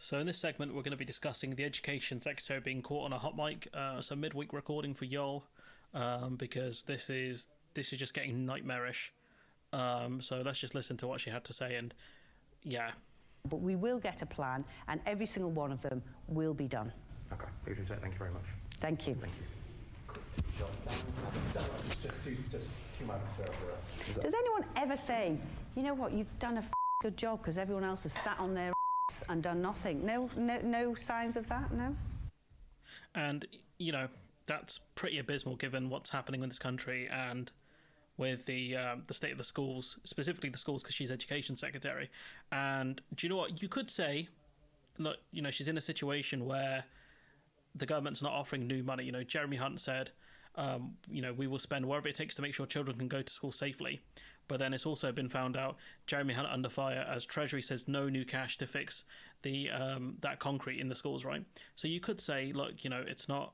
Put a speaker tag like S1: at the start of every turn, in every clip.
S1: So in this segment, we're going to be discussing the Education Secretary being caught on a hot mic. So midweek recording for Yol, because this is just getting nightmarish. So let's just listen to what she had to say, and yeah.
S2: But we will get a plan, and every single one of them will be done.
S3: Okay, thank you very much.
S2: Thank you.
S3: Thank you.
S2: Does anyone ever say, you know what, you've done a good job because everyone else has sat on their and done nothing? No signs of that, no?
S1: And, you know, that's pretty abysmal given what's happening in this country and with the state of the schools, specifically the schools, because she's Education Secretary. And do you know what? You could say, look, you know, she's in a situation where the government's not offering new money. You know, Jeremy Hunt said, you know, we will spend whatever it takes to make sure children can go to school safely. But then it's also been found out, Jeremy Hunt under fire as Treasury says no new cash to fix the that concrete in the schools, right? So you could say, look, you know, it's not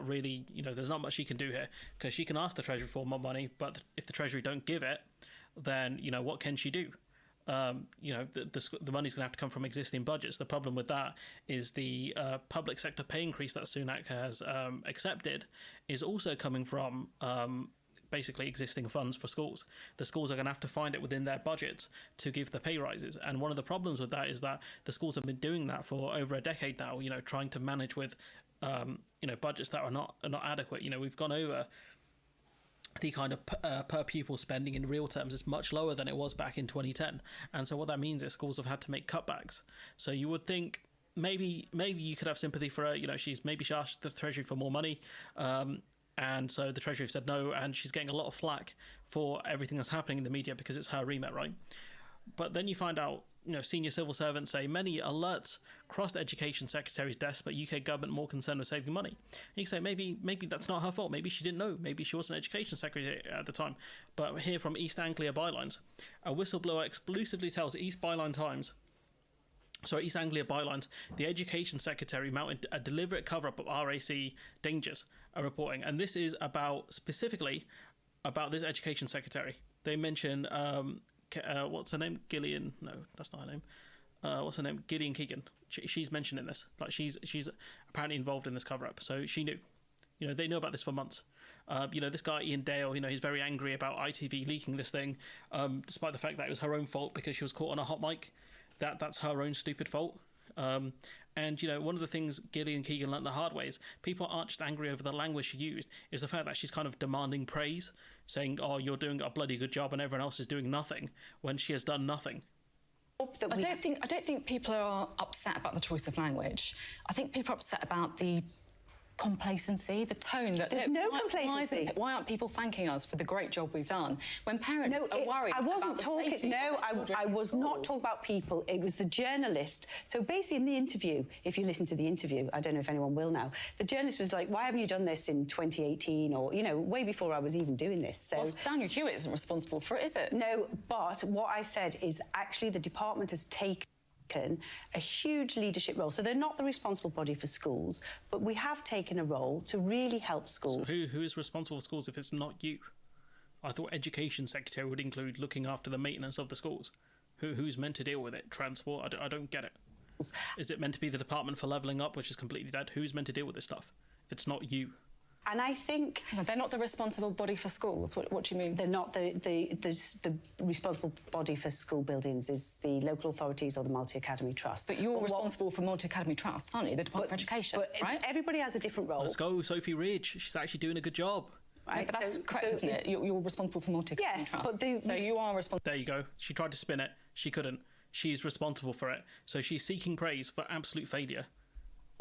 S1: really, you know, there's not much she can do here, because she can ask the Treasury for more money, but if the Treasury don't give it, then, you know, what can she do? You know, the money's going to have to come from existing budgets. The problem with that is the public sector pay increase that Sunak has accepted is also coming from basically existing funds for schools. The schools are going to have to find it within their budgets to give the pay rises. And one of the problems with that is that the schools have been doing that for over a decade now, you know, trying to manage with, you know, budgets that are not adequate. You know, we've gone over the kind of per pupil spending in real terms is much lower than it was back in 2010. And so what that means is schools have had to make cutbacks. So you would think maybe you could have sympathy for her. You know, she asked the Treasury for more money. And so the Treasury have said no, and she's getting a lot of flack for everything that's happening in the media because it's her remit, right? But then you find out, you know, senior civil servants say many alerts crossed the Education Secretary's desk, but UK government more concerned with saving money. And you can say maybe that's not her fault. Maybe she didn't know. Maybe she wasn't Education Secretary at the time. But here from East Anglia Bylines, a whistleblower exclusively tells East Anglia Bylines, the Education Secretary mounted a deliberate cover-up of RAC dangers, are reporting. And this is specifically about this Education Secretary. They mention, what's her name? Gillian? No, that's not her name. What's her name? Gideon Keegan. She's mentioned in this. Like, she's apparently involved in this cover-up. So she knew. You know, they know about this for months. You know, this guy, Ian Dale, you know, he's very angry about ITV leaking this thing, despite the fact that it was her own fault because she was caught on a hot mic. That's her own stupid fault. And, you know, one of the things Gillian Keegan learnt the hard way is people aren't just angry over the language she used, is the fact that she's kind of demanding praise, saying, oh, you're doing a bloody good job and everyone else is doing nothing, when she has done nothing.
S4: I don't think people are upset about the choice of language. I think people are upset about the complacency, the tone that...
S2: There's no complacency.
S4: Why aren't people thanking us for the great job we've done? When parents are worried about the safety...
S2: I was not talking about people. It was the journalist. So basically in the interview, if you listen to the interview, I don't know if anyone will now, the journalist was like, why haven't you done this in 2018 or, you know, way before I was even doing this? So,
S4: well, Daniel Hewitt isn't responsible for it, is it?
S2: No, but what I said is actually the department has taken a huge leadership role. So they're not the responsible body for schools, but we have taken a role to really help schools.
S1: So who is responsible for schools if it's not you? I thought Education Secretary would include looking after the maintenance of the schools. Who's meant to deal with it? Transport? I don't get it. Is it meant to be the Department for Levelling Up, which is completely dead? Who's meant to deal with this stuff if it's not you?
S2: And I think...
S4: No, they're not the responsible body for schools. What do you mean?
S2: They're not the responsible body for school buildings is the local authorities or the Multi-Academy Trust.
S4: But you're responsible for Multi-Academy Trusts, aren't you? The Department for Education, right?
S2: Everybody has a different role.
S1: Let's go, Sophie Ridge. She's actually doing a good job.
S4: Right, but that's correct, isn't it? You're responsible for Multi-Academy Trusts.
S2: Yes, but...
S4: So you are responsible...
S1: There you go. She tried to spin it. She couldn't. She's responsible for it. So she's seeking praise for absolute failure.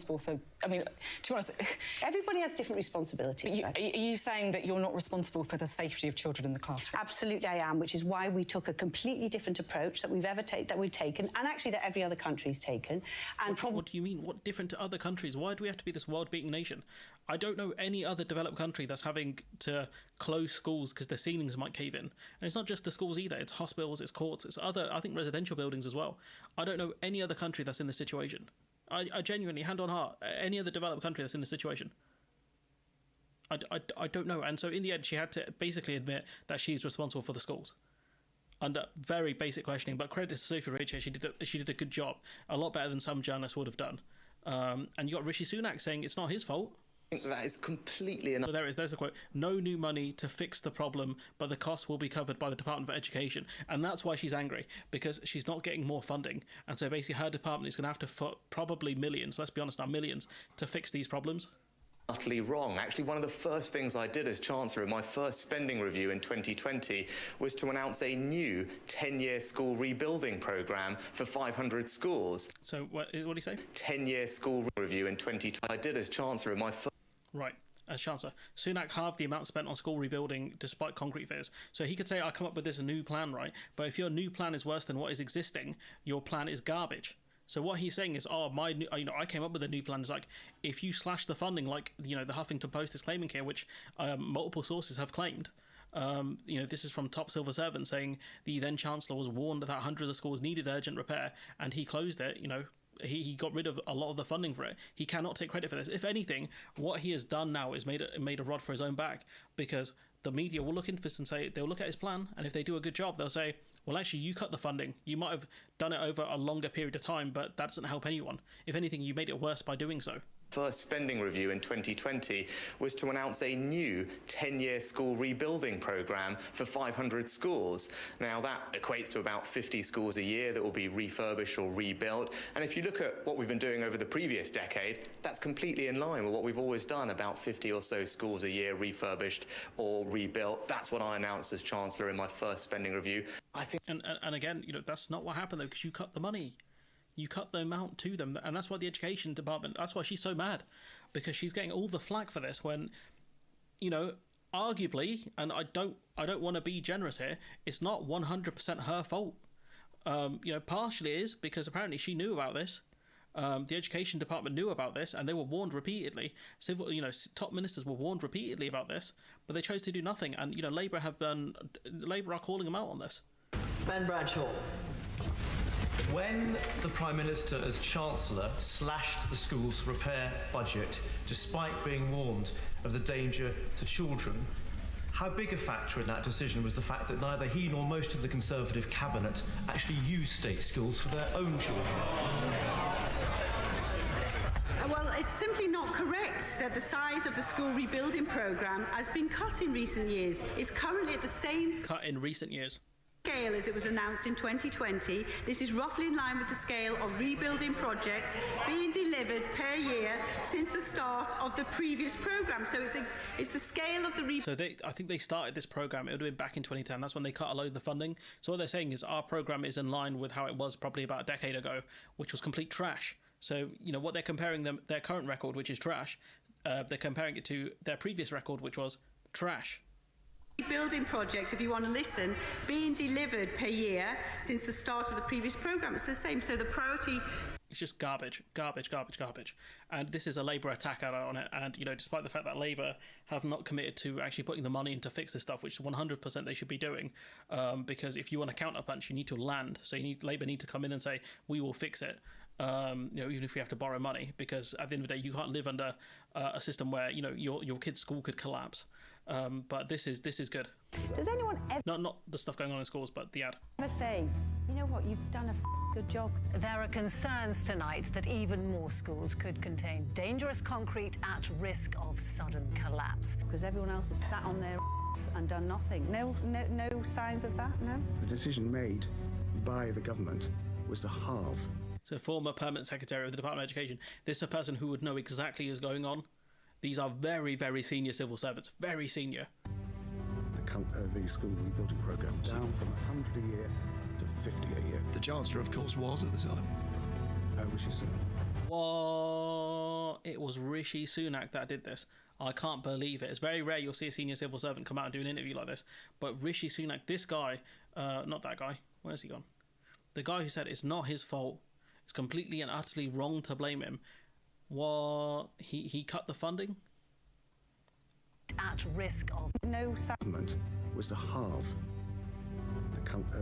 S4: For, I mean, to be honest...
S2: Everybody has different responsibilities.
S4: Are you saying that you're not responsible for the safety of children in the classroom?
S2: Absolutely I am, which is why we took a completely different approach that we've taken, and actually that every other country's taken. And
S1: what do you mean? What different to other countries? Why do we have to be this world-beating nation? I don't know any other developed country that's having to close schools because the ceilings might cave in. And it's not just the schools either. It's hospitals, it's courts, it's other, I think, residential buildings as well. I don't know any other country that's in this situation. I genuinely, hand on heart, any other developed country that's in this situation. I don't know. And so in the end, she had to basically admit that she's responsible for the schools. under very basic questioning. But credit to Sophie Richard, she did a good job, a lot better than some journalists would have done. And you got Rishi Sunak saying it's not his fault.
S5: I think that is completely enough.
S1: So there's a quote: "No new money to fix the problem, but the cost will be covered by the Department for Education." And that's why she's angry, because she's not getting more funding, and so basically her department is going to have to foot probably millions. Let's be honest, now millions to fix these problems.
S5: Utterly wrong. Actually, one of the first things I did as Chancellor in my first spending review in 2020 was to announce a new 10-year school rebuilding programme for 500 schools.
S1: So what do you say?
S5: 10-year school review in 2020. I did as Chancellor in my first...
S1: Right. As Chancellor, Sunak halved the amount spent on school rebuilding despite concrete fears. So he could say, I come up with this new plan, right? But if your new plan is worse than what is existing, your plan is garbage. So what he's saying is, I came up with a new plan. It's like, if you slash the funding, like, the Huffington Post is claiming here, which multiple sources have claimed. This is from top civil servant saying the then Chancellor was warned that hundreds of schools needed urgent repair, and he closed it, He got rid of a lot of the funding for it. He cannot take credit for this. If anything, what he has done now is made a rod for his own back, because the media will look into this and say, they'll look at his plan, and if they do a good job, they'll say, well, actually, you cut the funding. You might have done it over a longer period of time, but that doesn't help anyone. If anything, you made it worse by doing so.
S5: First spending review in 2020 was to announce a new 10-year school rebuilding programme for 500 schools. Now, that equates to about 50 schools a year that will be refurbished or rebuilt. And if you look at what we've been doing over the previous decade, that's completely in line with what we've always done, about 50 or so schools a year refurbished or rebuilt. That's what I announced as Chancellor in my first spending review. I think...
S1: And again, that's not what happened, though, because you cut the money. You cut the amount to them, and that's why the education department, that's why she's so mad, because she's getting all the flack for this when, arguably, and I don't want to be generous here, it's not 100% her fault. Partially it is because apparently she knew about this. The education department knew about this, and they were warned repeatedly. Top ministers were warned repeatedly about this, but they chose to do nothing. And Labour are calling them out on this.
S6: Ben Bradshaw.
S7: When the Prime Minister, as Chancellor, slashed the school's repair budget, despite being warned of the danger to children, how big a factor in that decision was the fact that neither he nor most of the Conservative cabinet actually used state schools for their own children?
S8: Well, it's simply not correct that the size of the school rebuilding programme has been cut in recent years. It's currently at the same
S1: cut in recent years.
S8: Scale as it was announced in 2020. This is roughly in line with the scale of rebuilding projects being delivered per year since the start of the previous programme. So it's the scale of the
S1: So I think they started this programme, it would have been back in 2010. That's when they cut a load of the funding. So what they're saying is our programme is in line with how it was probably about a decade ago, which was complete trash. So, what they're comparing their current record, which is trash, they're comparing it to their previous record, which was trash.
S8: Building projects, if you want to listen, being delivered per year since the start of the previous programme. It's the same. So the priority...
S1: It's just garbage. And this is a Labour attack on it. And, despite the fact that Labour have not committed to actually putting the money in to fix this stuff, which 100% they should be doing, because if you want to counterpunch, you need to land. So Labour need to come in and say, we will fix it. Even if we have to borrow money, because at the end of the day, you can't live under a system where your kid's school could collapse. But this is good.
S2: Does anyone ever...
S1: Not the stuff going on in schools, but the ad.
S2: ...ever say, you know what, you've done a good job?
S9: There are concerns tonight that even more schools could contain dangerous concrete at risk of sudden collapse.
S2: Because everyone else has sat on their and done nothing. No signs of that, no?
S10: The decision made by the government was to halve.
S1: So former permanent secretary of the Department of Education. This is a person who would know exactly what's going on. These are very, very senior civil servants. Very senior.
S10: The school rebuilding programme down from 100 a year to 50 a year.
S11: The Chancellor, of course, was at the time.
S10: Rishi Sunak.
S1: What? It was Rishi Sunak that did this. I can't believe it. It's very rare you'll see a senior civil servant come out and do an interview like this. But Rishi Sunak, this guy, not that guy. Where's he gone? The guy who said it's not his fault. It's completely and utterly wrong to blame him. What? He cut the funding?
S9: At risk of...
S2: No
S10: government was to halve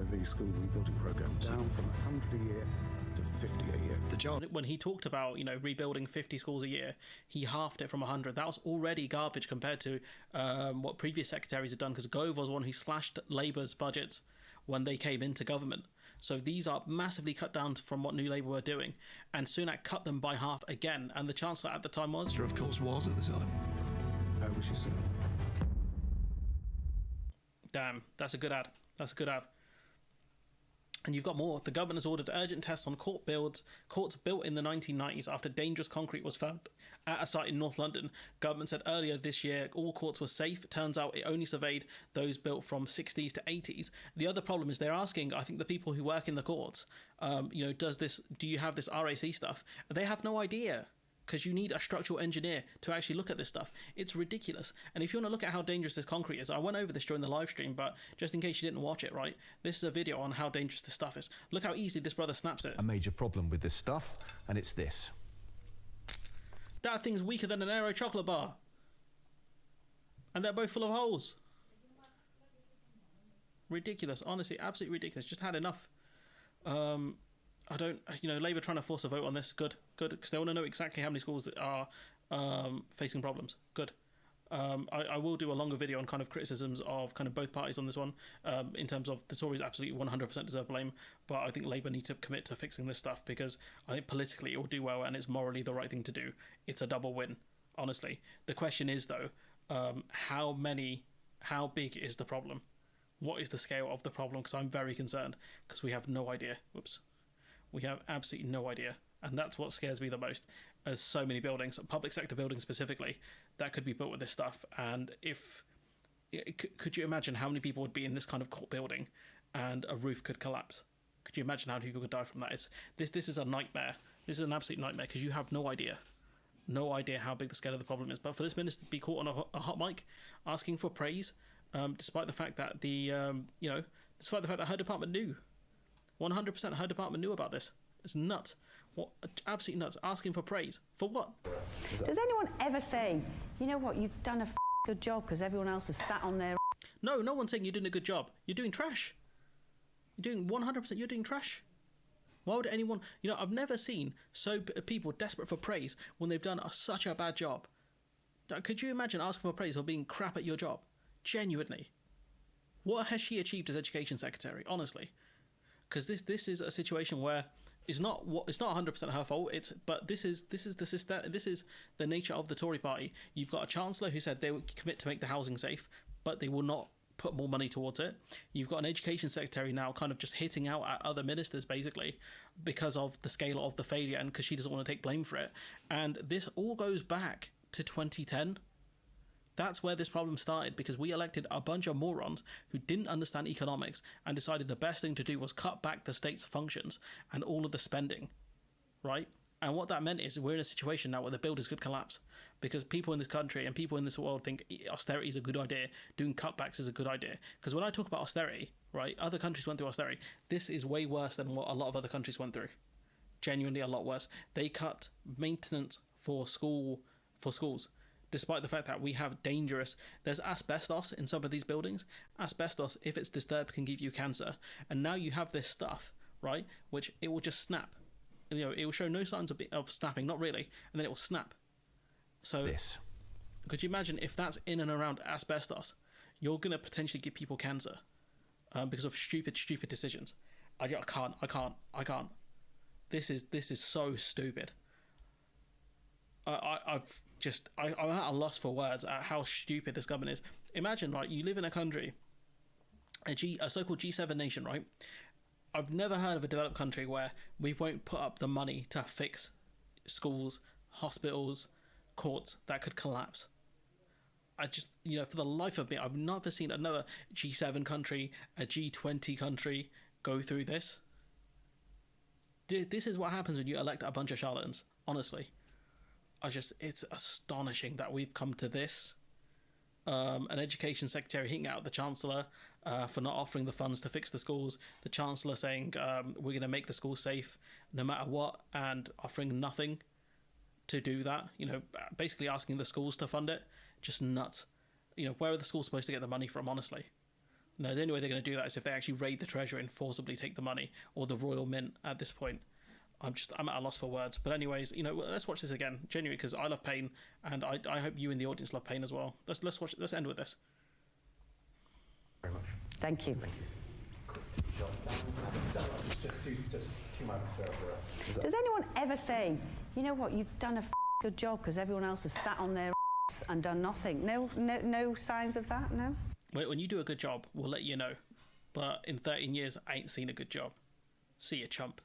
S10: the school rebuilding programme down from 100 a year to 50 a year.
S1: When he talked about, rebuilding 50 schools a year, he halved it from 100. That was already garbage compared to what previous secretaries had done, because Gove was one who slashed Labour's budgets when they came into government. So these are massively cut down from what New Labour were doing, and Sunak cut them by half again. And the Chancellor at the time was,
S11: Of course, was at the time.
S10: Rishi Sunak.
S1: damn, that's a good ad. That's a good ad. And you've got more. The government has ordered urgent tests on courts built in the 1990s after dangerous concrete was found at a site in North London. Government said earlier this year all courts were safe. Turns out it only surveyed those built from 60s to 80s. The other problem is they're asking, I think, the people who work in the courts, do you have this RAC stuff? They have no idea, because you need a structural engineer to actually look at this stuff. It's ridiculous. And if you want to look at how dangerous this concrete is, I went over this during the live stream, but just in case you didn't watch it, right, this is a video on how dangerous this stuff is. Look how easily this brother snaps it.
S6: A major problem with this stuff, and it's this.
S1: That thing's weaker than an Aero chocolate bar. And they're both full of holes. Ridiculous. Honestly, absolutely ridiculous. Just had enough. Labour trying to force a vote on this. Good, because they want to know exactly how many schools are facing problems. Good. I will do a longer video on kind of criticisms of kind of both parties on this one, in terms of the Tories absolutely 100% deserve blame, but I think Labour need to commit to fixing this stuff, because I think politically it will do well and it's morally the right thing to do. It's a double win, honestly. The question is, though, how big is the problem? What is the scale of the problem? Because I'm very concerned, because we have no idea. Whoops. We have absolutely no idea. And that's what scares me the most. There's so many buildings, public sector buildings specifically, that could be built with this stuff. And could you imagine how many people would be in this kind of court building and a roof could collapse? Could you imagine how many people could die from that? This is a nightmare. This is an absolute nightmare, because you have no idea how big the scale of the problem is. But for this minister to be caught on a hot mic asking for praise, despite the fact that despite the fact that her department knew, 100% her department knew about this. It's nuts. What, absolutely nuts. Asking for praise. For what?
S2: Does anyone ever say, you know what, you've done a good job because everyone else has sat on their...
S1: No one's saying you're doing a good job. You're doing trash. You're doing 100%, you're doing trash. Why would anyone... I've never seen people desperate for praise when they've done such a bad job. Could you imagine asking for praise for being crap at your job? Genuinely. What has she achieved as Education Secretary, honestly? Because this is a situation where it's not 100% her fault. But this is the system. This is the nature of the Tory party. You've got a Chancellor who said they will commit to make the housing safe, but they will not put more money towards it. You've got an Education Secretary now kind of just hitting out at other ministers basically because of the scale of the failure and because she doesn't want to take blame for it. And this all goes back to 2010. That's where this problem started, because we elected a bunch of morons who didn't understand economics and decided the best thing to do was cut back the state's functions and all of the spending, right? And what that meant is we're in a situation now where the builders could collapse, because people in this country and people in this world think austerity is a good idea, doing cutbacks is a good idea. Because when I talk about austerity, right, other countries went through austerity. This is way worse than what a lot of other countries went through. Genuinely a lot worse. They cut maintenance for schools. Despite the fact that we have there's asbestos in some of these buildings. Asbestos, if it's disturbed, can give you cancer. And now you have this stuff, right, which it will just snap. It will show no signs of snapping, not really, and then it will snap. So, could you imagine if that's in and around asbestos? You're going to potentially give people cancer because of stupid decisions. I can't. This is so stupid. I'm at a loss for words at how stupid this government is. Imagine, right, you live in a country, a so-called G7 nation, right? I've never heard of a developed country where we won't put up the money to fix schools, hospitals, courts that could collapse. I just, for the life of me, I've never seen another G7 country, a G20 country go through this. This is what happens when you elect a bunch of charlatans, honestly. It's astonishing that we've come to this. An Education Secretary hitting out the Chancellor for not offering the funds to fix the schools. The Chancellor saying we're going to make the schools safe no matter what, and offering nothing to do that. Basically asking the schools to fund it. Just nuts. Where are the schools supposed to get the money from, honestly? No, the only way they're going to do that is if they actually raid the Treasury and forcibly take the money, or the Royal Mint at this point. I'm at a loss for words. But anyways, let's watch this again, genuinely, because I love pain, and I hope you in the audience love pain as well. Let's watch it. Let's end with this.
S3: Very much.
S2: Thank you.
S3: Thank you.
S2: Does anyone ever say, you know what, you've done a good job because everyone else has sat on their ass and done nothing? No signs of that, no?
S1: When you do a good job, we'll let you know. But in 13 years, I ain't seen a good job. See you, chump.